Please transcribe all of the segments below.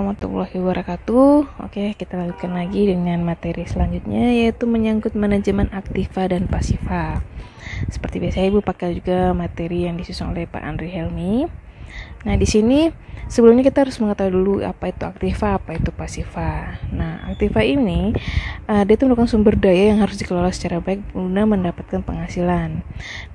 warahmatullahi wabarakatuh. Oke, kita lanjutkan lagi dengan materi selanjutnya, yaitu menyangkut manajemen aktiva dan pasiva. Seperti biasa, Ibu pakai juga materi yang disusun oleh Pak Andri Helmi. Nah, di sini sebelumnya kita harus mengetahui dulu apa itu aktiva, apa itu pasiva. Nah, aktiva ini dia itu merupakan sumber daya yang harus dikelola secara baik guna mendapatkan penghasilan.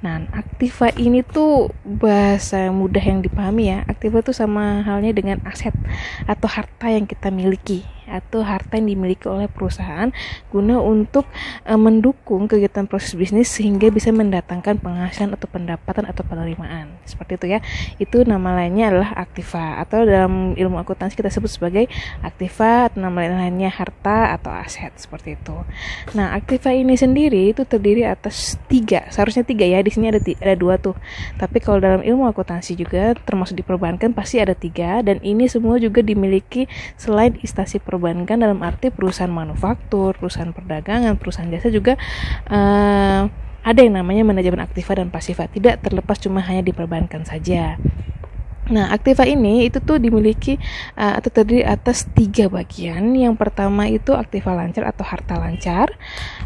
Nah, aktiva ini tuh bahasa mudah yang dipahami ya. Aktiva itu sama halnya dengan aset atau harta yang kita miliki atau harta yang dimiliki oleh perusahaan guna untuk mendukung kegiatan proses bisnis sehingga bisa mendatangkan penghasilan atau pendapatan atau penerimaan. Seperti itu ya. Itu nama lainnya adalah aktiva, atau dalam ilmu akuntansi kita sebut sebagai aktiva, atau nama lainnya harta atau aset, seperti itu. Nah, aktiva ini sendiri itu terdiri atas seharusnya tiga ya. Di sini ada dua tuh. Tapi kalau dalam ilmu akuntansi juga termasuk di perbankan pasti ada 3, dan ini semua juga dimiliki selain instansi perbankan dalam arti perusahaan manufaktur, perusahaan perdagangan, perusahaan jasa juga ada yang namanya manajemen aktiva dan pasiva, tidak terlepas cuma hanya di perbankan saja. Nah, aktiva ini itu tuh dimiliki atau terdiri atas 3 bagian. Yang pertama itu aktiva lancar atau harta lancar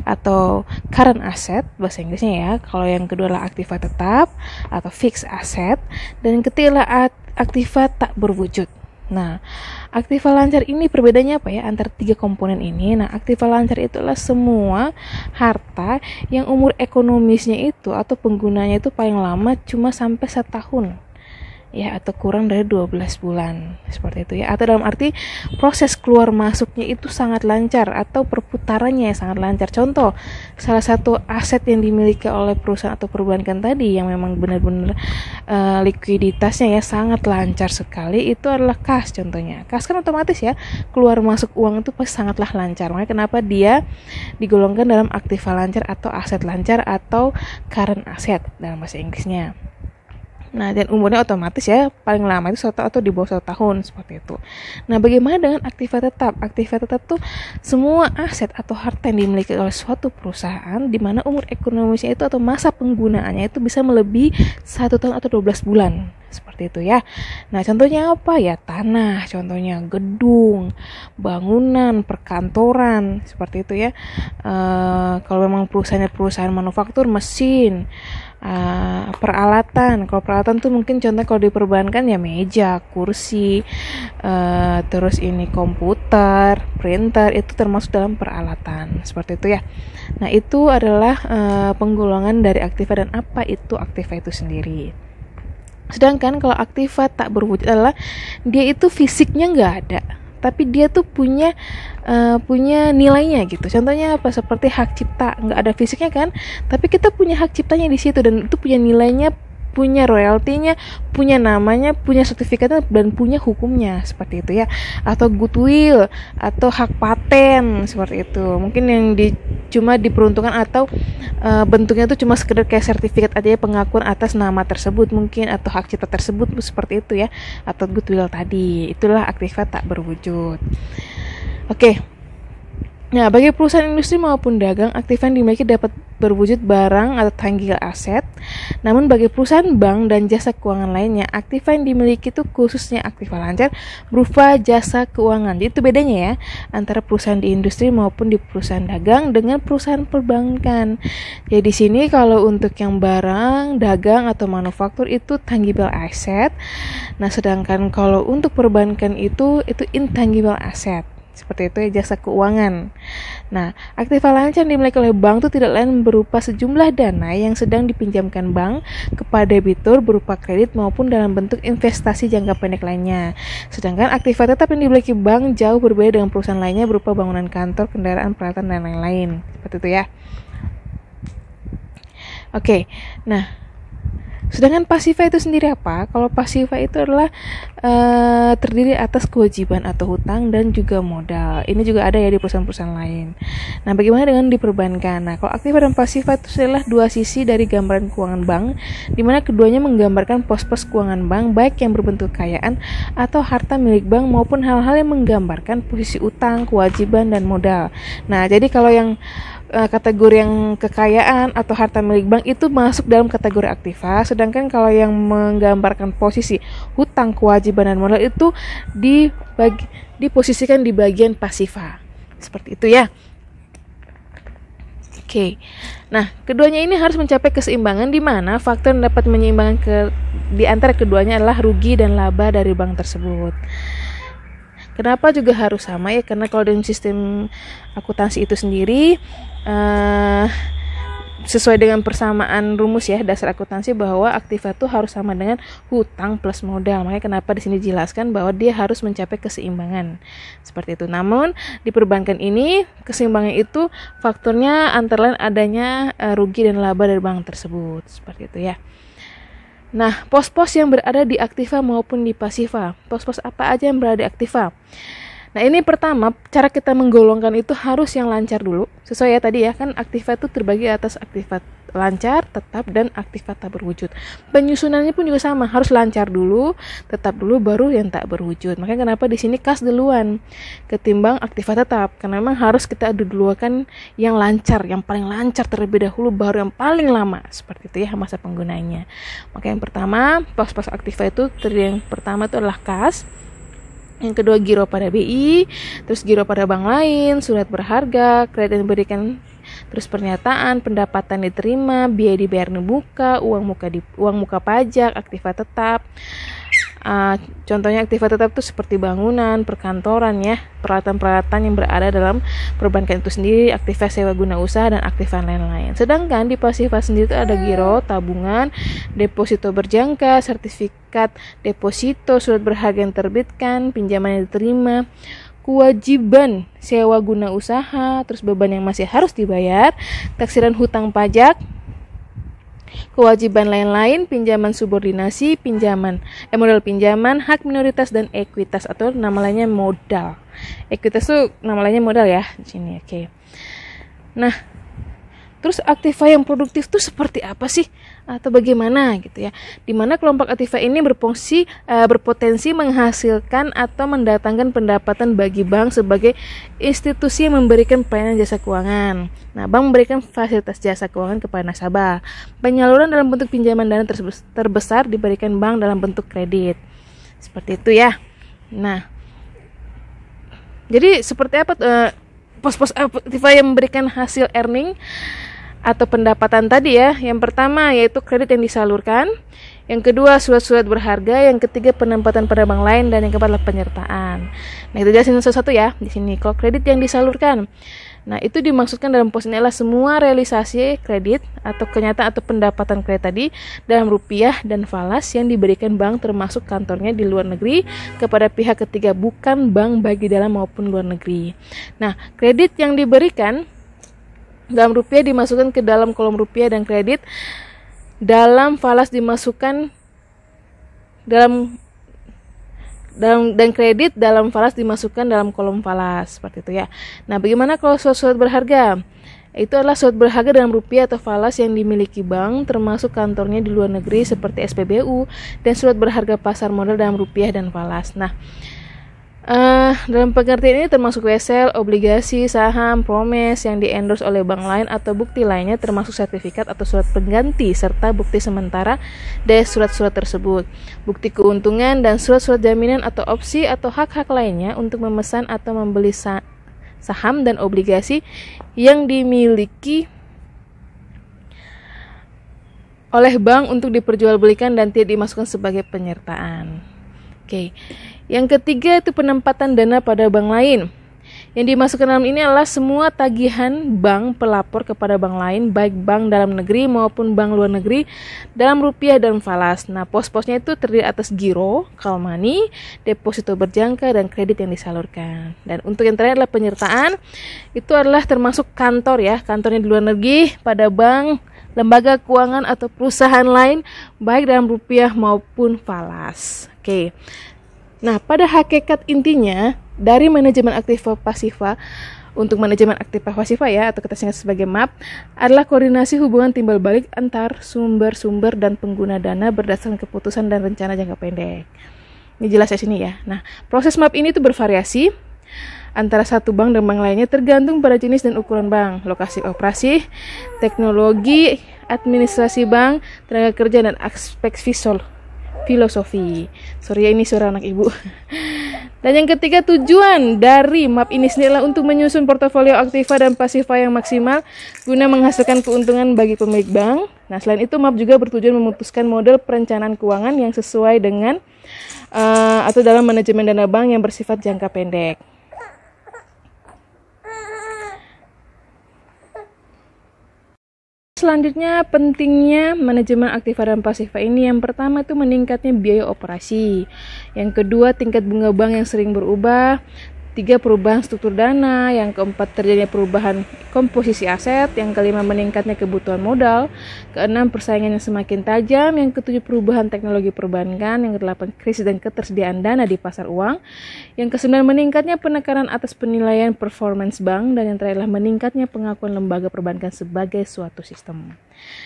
atau current asset bahasa Inggrisnya ya. Kalau yang kedua adalah aktiva tetap atau fixed asset, dan yang ketiga adalah aktiva tak berwujud. Nah, aktiva lancar ini perbedaannya apa ya antara 3 komponen ini? Nah, aktiva lancar itu adalah semua harta yang umur ekonomisnya itu atau penggunanya itu paling lama cuma sampai 1 tahun. Ya, atau kurang dari 12 bulan, seperti itu ya. Atau dalam arti proses keluar masuknya itu sangat lancar atau perputarannya sangat lancar. Contoh, salah satu aset yang dimiliki oleh perusahaan atau perbankan tadi yang memang benar-benar likuiditasnya ya sangat lancar sekali, itu adalah kas. Contohnya kas kan otomatis ya, keluar masuk uang itu pasti sangatlah lancar. Makanya kenapa dia digolongkan dalam aktiva lancar atau aset lancar atau current asset dalam bahasa Inggrisnya. Nah, dan umurnya otomatis ya paling lama itu 1 atau di bawah 1 tahun, seperti itu. Nah, bagaimana dengan aktiva tetap? Aktiva tetap tuh semua aset atau harta yang dimiliki oleh suatu perusahaan di mana umur ekonomisnya itu atau masa penggunaannya itu bisa melebihi 1 tahun atau 12 bulan. Seperti itu ya. Nah, contohnya apa ya? Tanah, contohnya gedung, bangunan, perkantoran, seperti itu ya. Kalau memang perusahaan manufaktur, mesin, peralatan. Kalau peralatan tuh mungkin contoh kalau di perbankan ya meja, kursi, terus ini komputer, printer, itu termasuk dalam peralatan, seperti itu ya. Nah, itu adalah penggolongan dari aktiva dan apa itu aktiva itu sendiri. Sedangkan kalau aktiva tak berwujud adalah dia itu fisiknya nggak ada, tapi dia tuh punya nilainya gitu. Contohnya apa? Seperti hak cipta, nggak ada fisiknya kan, tapi kita punya hak ciptanya di situ dan itu punya nilainya, punya royaltinya, punya namanya, punya sertifikatnya, dan punya hukumnya, seperti itu ya. Atau goodwill atau hak paten, seperti itu. Mungkin yang cuma diperuntukkan atau bentuknya itu cuma sekedar kayak sertifikat aja ya, pengakuan atas nama tersebut mungkin, atau hak cipta tersebut, seperti itu ya. Atau goodwill tadi, itulah aktiva tak berwujud. Oke. Nah, bagi perusahaan industri maupun dagang, aktiva yang dimiliki dapat berwujud barang atau tangible aset. Namun bagi perusahaan bank dan jasa keuangan lainnya, aktiva yang dimiliki itu khususnya aktiva lancar berupa jasa keuangan. Jadi itu bedanya ya antara perusahaan di industri maupun di perusahaan dagang dengan perusahaan perbankan. Jadi di sini kalau untuk yang barang, dagang atau manufaktur itu tangible asset. Nah, sedangkan kalau untuk perbankan itu intangible asset. Seperti itu ya, jasa keuangan. Nah, aktiva lancar dimiliki oleh bank itu tidak lain berupa sejumlah dana yang sedang dipinjamkan bank kepada debitur berupa kredit maupun dalam bentuk investasi jangka pendek lainnya. Sedangkan aktiva tetap yang dimiliki bank jauh berbeda dengan perusahaan lainnya berupa bangunan kantor, kendaraan, peralatan, dan lain-lain. Seperti itu ya. Oke, nah sedangkan pasiva itu sendiri apa? Kalau pasiva itu adalah terdiri atas kewajiban atau hutang dan juga modal. Ini juga ada ya di perusahaan-perusahaan lain. Nah, bagaimana dengan di perbankan? Nah, kalau aktiva dan pasiva itu adalah 2 sisi dari gambaran keuangan bank, di mana keduanya menggambarkan pos-pos keuangan bank baik yang berbentuk kekayaan atau harta milik bank maupun hal-hal yang menggambarkan posisi utang, kewajiban, dan modal. Nah, jadi kalau yang kategori yang kekayaan atau harta milik bank itu masuk dalam kategori aktiva, sedangkan kalau yang menggambarkan posisi hutang, kewajiban dan modal itu diposisikan di bagian pasiva. Seperti itu ya. Oke. Nah, keduanya ini harus mencapai keseimbangan di mana faktor yang dapat menyeimbangkan di antara keduanya adalah rugi dan laba dari bank tersebut. Kenapa juga harus sama ya? Karena kalau dalam sistem akuntansi itu sendiri sesuai dengan persamaan rumus ya dasar akuntansi bahwa aktiva itu harus sama dengan hutang plus modal. Makanya kenapa di sini dijelaskan bahwa dia harus mencapai keseimbangan. Seperti itu. Namun di perbankan ini keseimbangan itu faktornya antara lain adanya rugi dan laba dari bank tersebut. Seperti itu ya. Nah, pos-pos yang berada di aktiva maupun di pasiva. Pos-pos apa aja yang berada di aktiva? Nah, ini pertama, cara kita menggolongkan itu harus yang lancar dulu. Sesuai ya tadi ya, kan aktiva itu terbagi atas aktiva lancar, tetap, dan aktiva tak berwujud. Penyusunannya pun juga sama, harus lancar dulu, tetap dulu, baru yang tak berwujud. Makanya kenapa di sini kas duluan ketimbang aktiva tetap. Karena memang harus kita duluakan yang lancar, yang paling lancar terlebih dahulu, baru yang paling lama. Seperti itu ya masa penggunanya. Maka yang pertama, pos-pos aktiva itu yang pertama itu adalah kas. Yang kedua giro pada BI, terus giro pada bank lain, surat berharga, kredit yang diberikan, terus pernyataan, pendapatan diterima, biaya dibayar muka, uang muka pajak, aktiva tetap. Contohnya aktiva tetap itu seperti bangunan, perkantoran ya, peralatan-peralatan yang berada dalam perbankan itu sendiri, aktiva sewa guna usaha dan aktiva lain-lain. Sedangkan di pasiva sendiri itu ada giro, tabungan, deposito berjangka, sertifikat deposito, surat berharga yang terbitkan, pinjaman yang diterima, kewajiban sewa guna usaha, terus beban yang masih harus dibayar, taksiran hutang pajak, kewajiban lain-lain, pinjaman subordinasi, modal pinjaman, hak minoritas dan ekuitas atau nama lainnya modal. Ekuitas itu nama lainnya modal ya di sini. Oke. Nah, terus aktiva yang produktif itu seperti apa sih atau bagaimana gitu ya? Dimana kelompok aktiva ini berpotensi menghasilkan atau mendatangkan pendapatan bagi bank sebagai institusi yang memberikan pelayanan jasa keuangan. Nah, bank memberikan fasilitas jasa keuangan kepada nasabah. Penyaluran dalam bentuk pinjaman dana terbesar diberikan bank dalam bentuk kredit. Seperti itu ya. Nah, jadi seperti apa pos-pos aktiva yang memberikan hasil earning atau pendapatan tadi ya? Yang pertama yaitu kredit yang disalurkan, yang kedua surat-surat berharga, yang ketiga penempatan pada bank lain, dan yang keempat adalah penyertaan. Nah, itu jelasin satu-satu ya di sini. Kalau kredit yang disalurkan, nah itu dimaksudkan dalam pos ini adalah semua realisasi kredit atau kenyataan atau pendapatan kredit tadi dalam rupiah dan falas yang diberikan bank termasuk kantornya di luar negeri kepada pihak ketiga, bukan bank baik di dalam maupun luar negeri. Nah, kredit yang diberikan dalam rupiah dimasukkan ke dalam kolom rupiah dan kredit dalam falas dimasukkan dan kredit dalam falas dimasukkan dalam kolom falas, seperti itu ya. Nah, bagaimana kalau surat-surat berharga? Itu adalah surat berharga dalam rupiah atau falas yang dimiliki bank termasuk kantornya di luar negeri seperti SPBU, dan surat berharga pasar modal dalam rupiah dan falas. Nah, dalam pengertian ini termasuk wesel, obligasi, saham, promes yang di-endorse oleh bank lain atau bukti lainnya termasuk sertifikat atau surat pengganti serta bukti sementara dari surat-surat tersebut, bukti keuntungan dan surat-surat jaminan atau opsi atau hak-hak lainnya untuk memesan atau membeli saham dan obligasi yang dimiliki oleh bank untuk diperjualbelikan dan tidak dimasukkan sebagai penyertaan. Oke. Yang ketiga itu penempatan dana pada bank lain. Yang dimasukkan dalam ini adalah semua tagihan bank pelapor kepada bank lain, baik bank dalam negeri maupun bank luar negeri dalam rupiah dan falas. Nah, pos-posnya itu terdiri atas giro, call money, deposito berjangka, dan kredit yang disalurkan. Dan untuk yang terakhir adalah penyertaan. Itu adalah termasuk kantor ya, kantornya di luar negeri pada bank, lembaga keuangan atau perusahaan lain baik dalam rupiah maupun falas. Oke. Nah, pada hakikat intinya dari manajemen aktiva pasiva, untuk manajemen aktiva pasiva ya, atau kita singkat sebagai MAP, adalah koordinasi hubungan timbal balik antar sumber-sumber dan pengguna dana berdasarkan keputusan dan rencana jangka pendek. Ini jelas ya sini ya. Nah, proses MAP ini tuh bervariasi. antara satu bank dan bank lainnya tergantung pada jenis dan ukuran bank, lokasi operasi, teknologi, administrasi bank, tenaga kerja, dan aspek filosofi. Sorry ya, ini suara anak ibu. Dan yang ketiga, tujuan dari map ini sendiri adalah untuk menyusun portofolio aktiva dan pasiva yang maksimal guna menghasilkan keuntungan bagi pemilik bank. Nah, selain itu map juga bertujuan memutuskan model perencanaan keuangan yang sesuai dengan atau dalam manajemen dana bank yang bersifat jangka pendek. Selanjutnya, pentingnya manajemen aktiva dan pasiva ini, yang pertama itu meningkatnya biaya operasi, yang kedua tingkat bunga bank yang sering berubah, 3 perubahan struktur dana, yang keempat terjadinya perubahan komposisi aset, yang kelima meningkatnya kebutuhan modal, keenam persaingan yang semakin tajam, yang ketujuh perubahan teknologi perbankan, yang kedelapan krisis dan ketersediaan dana di pasar uang, yang kesembilan meningkatnya penekanan atas penilaian performance bank, dan yang terakhir meningkatnya pengakuan lembaga perbankan sebagai suatu sistem.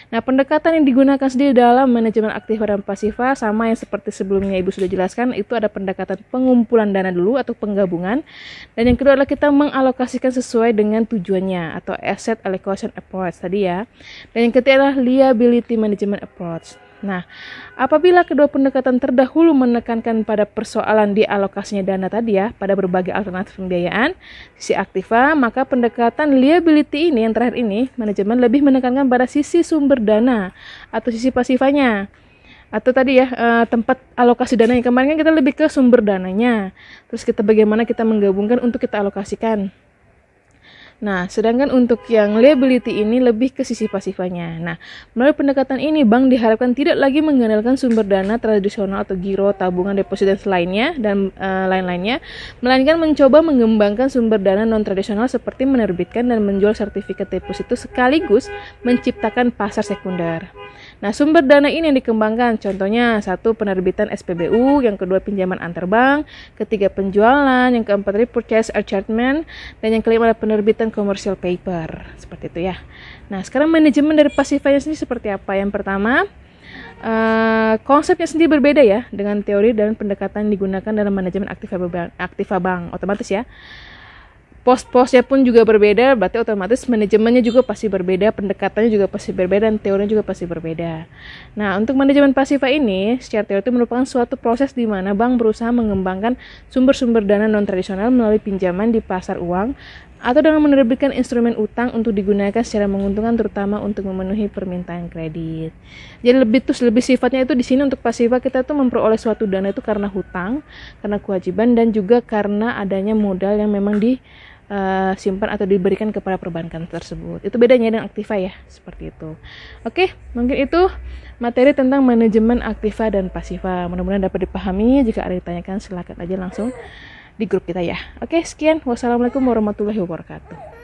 Nah, pendekatan yang digunakan sendiri dalam manajemen aktiva dan pasiva sama yang seperti sebelumnya Ibu sudah jelaskan, itu ada pendekatan pengumpulan dana dulu atau penggabungan, dan yang kedua adalah kita mengalokasikan sesuai dengan tujuannya atau asset allocation approach tadi ya. Dan yang ketiga adalah liability management approach. Nah, apabila kedua pendekatan terdahulu menekankan pada persoalan dialokasinya dana tadi ya, pada berbagai alternatif pembiayaan, sisi aktiva, maka pendekatan liability ini, yang terakhir ini, manajemen lebih menekankan pada sisi sumber dana atau sisi pasifanya. Atau tadi ya, tempat alokasi dana yang kemarin kan kita lebih ke sumber dananya. Terus kita bagaimana kita menggabungkan untuk kita alokasikan. Nah, sedangkan untuk yang liability ini lebih ke sisi pasifanya. Nah, melalui pendekatan ini, bank diharapkan tidak lagi mengandalkan sumber dana tradisional atau giro, tabungan, deposito dan lain-lainnya, melainkan mencoba mengembangkan sumber dana non-tradisional seperti menerbitkan dan menjual sertifikat deposito sekaligus menciptakan pasar sekunder. Nah, sumber dana ini yang dikembangkan, contohnya satu penerbitan SPBU, yang kedua pinjaman antar bank, ketiga penjualan, yang keempat repurchase arrangement, dan yang kelima adalah penerbitan commercial paper. Seperti itu ya. Nah, sekarang manajemen dari pasifanya sendiri seperti apa? Yang pertama, konsepnya sendiri berbeda ya dengan teori dan pendekatan yang digunakan dalam manajemen aktiva bank. Otomatis ya. Pos-posnya pun juga berbeda, berarti otomatis manajemennya juga pasti berbeda, pendekatannya juga pasti berbeda, dan teorinya juga pasti berbeda. Nah, untuk manajemen pasiva ini, secara teori itu merupakan suatu proses di mana bank berusaha mengembangkan sumber-sumber dana non-tradisional melalui pinjaman di pasar uang, atau dengan menerbitkan instrumen utang untuk digunakan secara menguntungkan, terutama untuk memenuhi permintaan kredit. Jadi lebih sifatnya itu di sini untuk pasiva kita tuh memperoleh suatu dana itu karena hutang, karena kewajiban, dan juga karena adanya modal yang memang simpan atau diberikan kepada perbankan tersebut. Itu bedanya dengan aktiva ya, seperti itu. Oke, mungkin itu materi tentang manajemen aktiva dan pasiva. Mudah-mudahan dapat dipahami. Jika ada ditanyakan silakan aja langsung di grup kita ya. Oke, sekian. Wassalamualaikum warahmatullahi wabarakatuh.